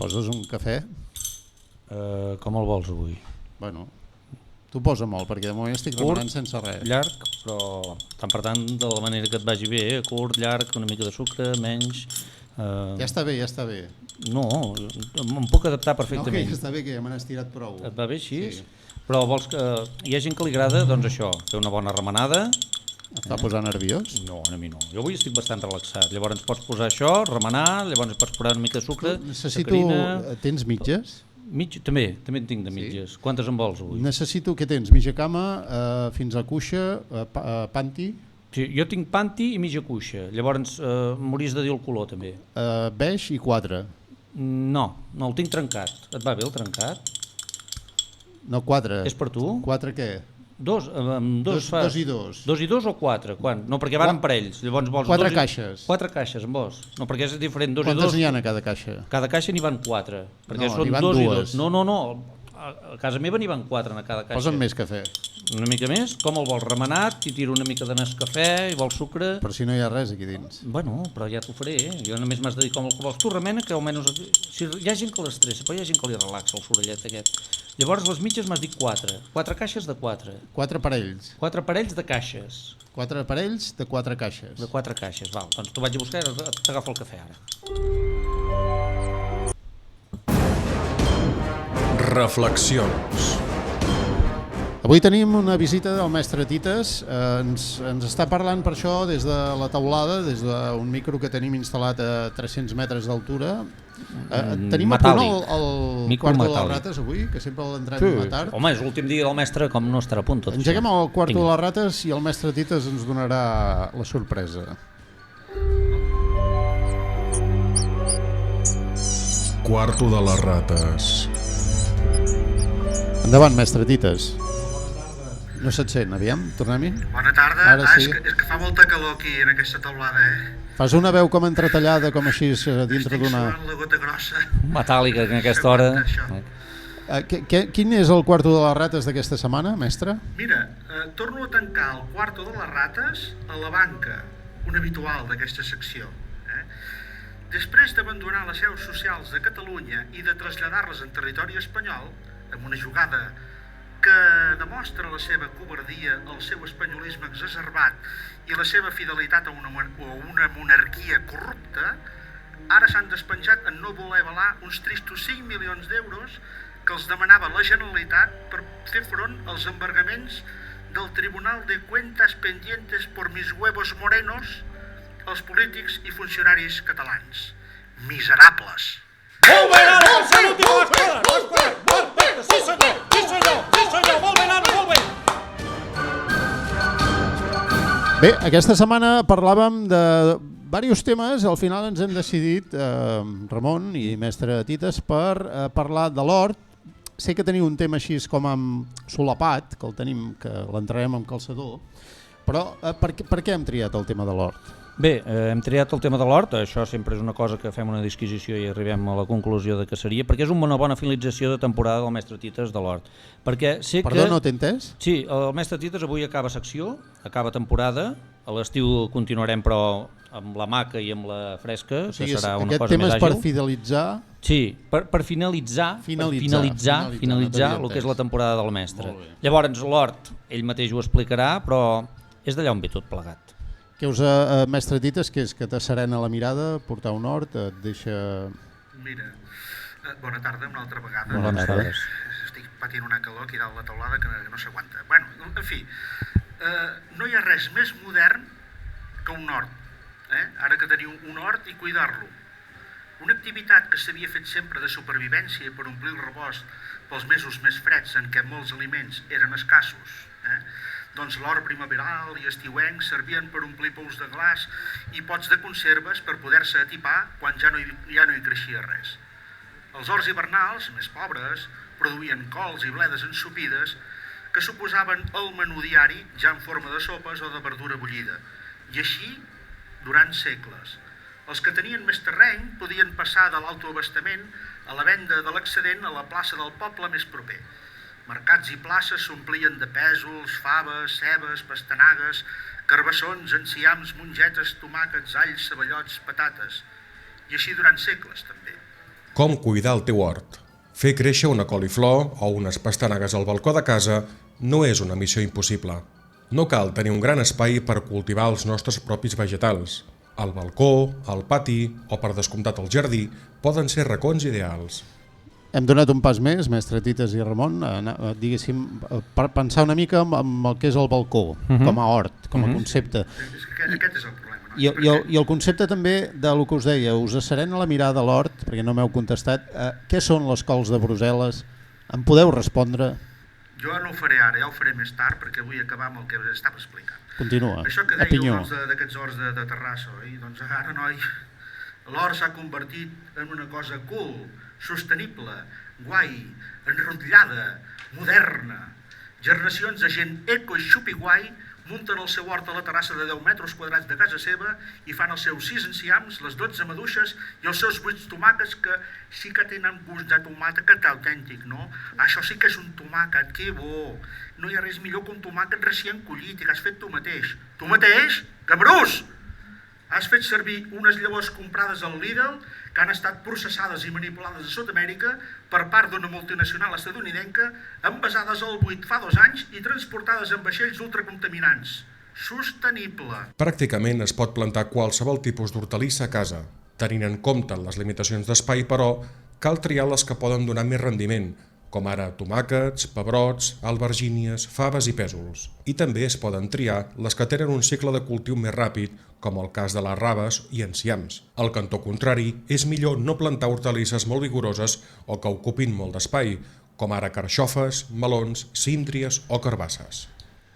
poses un cafè? Com el vols avui? Bueno, tu posa molt, perquè de moment estic remenant sense res. Llarg, però tant per tant de la manera que et vagi bé, curt, llarg, una mica de sucre, menys... Ja està bé, ja està bé. No, em puc adaptar perfectament. No, que ja està bé, que ja me n'has tirat prou. Et va bé així? Sí. Però vols que hi ha gent que li agrada, doncs això, fer una bona remenada. Et fa posar nerviós? No, a mi no. Jo avui estic bastant relaxat. Llavors pots posar això, remenar, llavors pots posar una mica de sucre, Necessito... sacarina... Tens mitges? També en tinc de mitges. Quantes en vols avui? Necessito, què tens? Mitja cama, fins a cuixa, panty? Sí, jo tinc panty i mitja cuixa. Llavors m'hauries de dir el color també. Beix i 4. No, el tinc trencat. Et va bé el trencat? No, 4. És per tu? 4 què? Dos fas? 2 i 2. 2 i 2 o 4? Quan? No, perquè van en parells. Llavors vols 4 caixes. 4 caixes en vols. No, perquè és diferent. 2 i 2. Quantes n'hi ha a cada caixa? Cada caixa n'hi van 4. Perquè No, són n'hi van 2 i 2. 2. No. A casa meva n'hi van 4 a cada caixa. Posa'm més cafè. Una mica més? Com el vols? Remenat? Hi tiro una mica de Nescafè? I vols sucre? Per si no hi ha res aquí dins. Bueno, però ja t'ho faré. Jo només m'has de dir com el que vols. Tu remena, que almenys... Si hi ha gent que l'estressa, però hi ha gent que li relaxa el sorollet aquest. Llavors les mitges m'has dit 4. 4 caixes de 4. 4 parells. 4 parells de caixes. 4 parells de 4 caixes. De 4 caixes, val. Doncs t'ho vaig a buscar i t'agafo el cafè ara. Reflexions. Avui tenim una visita del mestre Tites. Ens està parlant per això des de la teulada, des d'un micro que tenim instal·lat a 300 metres d'altura. Tenim a punt el quarto de les rates avui, que sempre l'entrem a tard. Home, és l'últim dia del mestre, com no estarà a punt tot. Engeguem el quarto de les rates i el mestre Tites ens donarà la sorpresa. Quarto de les rates. Endavant, mestre Tites. No se't sent, aviam, tornem-hi. Bona tarda. Ara sí. És que fa molta calor aquí en aquesta teulada, Fas una veu com entretallada, com així, dintre d'una... Estic suant la gota grossa. Metàl·lica, en aquesta hora. Quin és el quarto de les rates d'aquesta setmana, mestre? Mira, torno a tancar el quarto de les rates a la banca, un habitual d'aquesta secció. Després d'abandonar les seus socials de Catalunya i de traslladar-les en territori espanyol, amb una jugada que demostra la seva covardia, el seu espanyolisme exacerbat i la seva fidelitat a una monarquia corrupta, ara s'han despenjat en no voler avalar uns tristos 5 milions d'euros que els demanava la Generalitat per fer front als embargaments del Tribunal de Cuentas Pendientes por mis huevos morenos als polítics i funcionaris catalans. Miserables! Molt bé, Nano, el seu últim a l'esquadra! Molt bé, sí senyor, molt bé, Nano, molt bé! Bé, aquesta setmana parlàvem de diversos temes, al final ens hem decidit, Ramon i mestre Tites, per parlar de l'hort. Sé que teniu un tema així com amb solapat, que el tenim, que l'entrarem amb calçador, però per què hem triat el tema de l'hort? Bé, hem triat el tema de l'hort, això sempre és una cosa que fem una disquisició i arribem a la conclusió de que seria, perquè és una bona finalització de temporada del mestre Tites de l'hort. Perdó, no t'he entès? Sí, el mestre Tites avui acaba secció, acaba temporada, a l'estiu continuarem però amb la maca i amb la fresca, que serà una cosa més àgil. Aquest tema és per fidelitzar... Sí, per finalitzar el que és la temporada del mestre. Llavors l'hort, ell mateix ho explicarà, però és d'allà on ve tot plegat. Què us, mestre Tites, que és que t'asserena la mirada, portar un hort, et deixa... Mira, bona tarda una altra vegada. Bones tardes. Estic patint una calor aquí dalt la teulada que no s'aguanta. Bueno, en fi, no hi ha res més modern que un hort. Ara que teniu un hort i cuidar-lo. Una activitat que s'havia fet sempre de supervivència per omplir el rebost pels mesos més freds en què molts aliments eren escassos. Doncs l'hort primaveral i estiuenc servien per omplir pous de glaç i pots de conserves per poder-se atipar quan ja no hi creixia res. Els horts hivernals, més pobres, produïen cols i bledes ensopides que suposaven el menú diari ja en forma de sopes o de verdura bullida. I així, durant segles. Els que tenien més terreny podien passar de l'autoabastament a la venda de l'excedent a la plaça del poble més proper. Mercats i places s'omplien de pèsols, faves, cebes, pastanagues, carbassons, enciams, mongetes, tomàquets, alls, ceballots, patates. I així durant segles, també. Com cuidar el teu hort. Fer créixer una coliflor o unes pastanagues al balcó de casa no és una missió impossible. No cal tenir un gran espai per cultivar els nostres propis vegetals. El balcó, el pati o, per descomptat, el jardí poden ser racons ideals. Hem donat un pas més, mestre Tites i Ramon, diguéssim, per pensar una mica en el que és el balcó, com a hort, com a concepte. És que aquest és el problema. No? I el concepte també del que us deia, us serena la mirada a l'hort, perquè no m'heu contestat, què són les cols de Brussel·les? Em podeu respondre? Jo no ho faré ara, ja ho faré més tard, perquè vull acabar amb el que estava explicant. Continua, Això que a dèieu pinyó. d'aquests horts de Terrassa, oi? Doncs ara, noi, l'hort s'ha convertit en una cosa cool, sostenible, guai, enrotllada, moderna. Generacions de gent eco i xupi-guai munten el seu hort a la terrassa de 10 metres quadrats de casa seva i fan els seus 6 enciams, les 12 maduixes i els seus 8 tomàquets que sí que tenen gust de tomàquet autèntic, no? Això sí que és un tomàquet, que bo! No hi ha res millor que un tomàquet recient collit i que has fet tu mateix. Tu mateix? Cabrús! Has fet servir unes llavors comprades al Lidl que han estat processades i manipulades a Sud-amèrica per part d'una multinacional estadounidenca, envasades al buit fa 2 anys i transportades en vaixells ultracontaminants. Sostenible. Pràcticament es pot plantar qualsevol tipus d'hortalissa a casa. Tenint en compte les limitacions d'espai, però, cal triar les que poden donar més rendiment, com ara tomàquets, pebrots, albergínies, faves i pèsols. I també es poden triar les que tenen un cicle de cultiu més ràpid, com el cas de les raves i enciams. Al cantó contrari, és millor no plantar hortalisses molt vigoroses o que ocupin molt d'espai, com ara carxofes, melons, síndries o carbasses.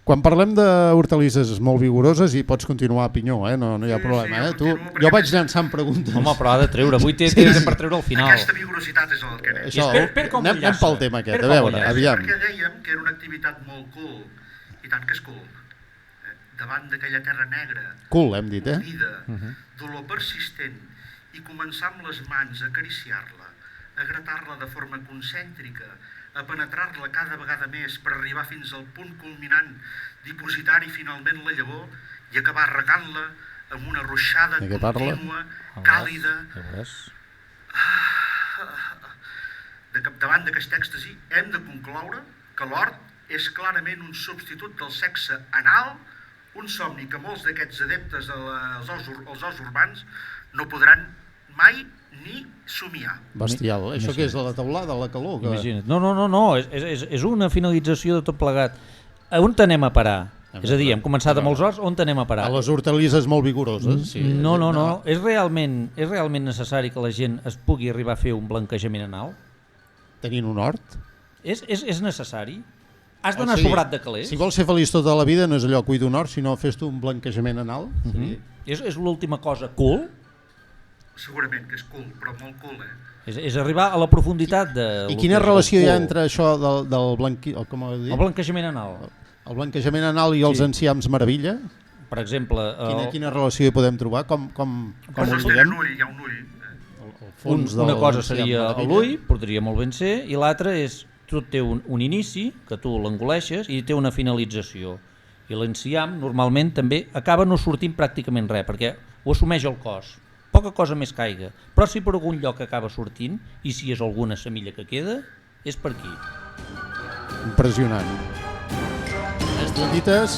Quan parlem d'hortalisses molt vigoroses, i pots continuar a pinyó, no hi ha Sí, problema. sí, jo continuo, Jo vaig llançant preguntes. Home, però ha de treure, avui té per treure al final. Aquesta vigorositat és el que anem. Això, Espera com anem enllaça. pel tema aquest, Espera a com veure, enllaça. aviam. Perquè dèiem que era una activitat molt cool, i tant que és cool. Davant d'aquella terra negra, Cool, hem dit, vida, dolor persistent, i començar amb les mans a acariciar-la, a gratar-la de forma concèntrica, a penetrar-la cada vegada més per arribar fins al punt culminant, dipositar-hi finalment la llavor i acabar regant-la amb una ruixada De què parla? contínua, càlida. Davant d'aquest èxtasi hem de concloure que l'hort és clarament un substitut del sexe anal, un somni que molts d'aquests adeptes als horts urbans no podran mai ni somiar. Bestial. Això què és, de la teulada, de la calor? Imagina't. No, és una finalització de tot plegat. On t'anem a parar? És a dir, hem començat amb els horts, on t'anem a parar? A les hortalisses molt vigoroses. Sí. No. És realment necessari que la gent es pugui arribar a fer un blanquejament anal? Tenint un hort? És necessari? Has d'anar sobrat de calés? Si vols ser feliç tota la vida no és allò cuida un hort, sinó fes-te un blanquejament anal. És l'última cosa cool? Segurament que és cool, però molt cool, És arribar a la profunditat de... I quina relació hi ha entre això del blanquejament anal? El blanquejament anal i els enciams meravella? Per exemple... Quina relació hi podem trobar? Com ho tenen diguem? ull, hi ha un ull. Una cosa seria l'ull, podria molt ben ser, i l'altra és tot té un inici, que tu l'engoleixes, i té una finalització. I l'enciam normalment també acaba no sortint pràcticament res, perquè ho assumeix el cos. Poca cosa més caiga, però si per algun lloc acaba sortint, i si és alguna semilla que queda, és per aquí. Impressionant. Mestre Tites,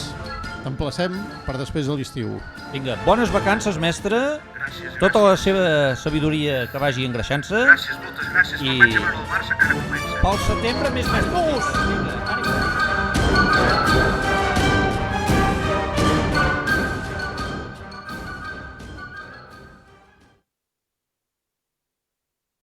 t'emplacem per després de l'estiu. Vinga, bones vacances, mestre. Gràcies. Tota la seva sabidoria que vagi engreixant-se. Gràcies, moltes gràcies. Me'n vaig a veure el Barça, que ara comença. Pel setembre més mestre. Vinga, ànim.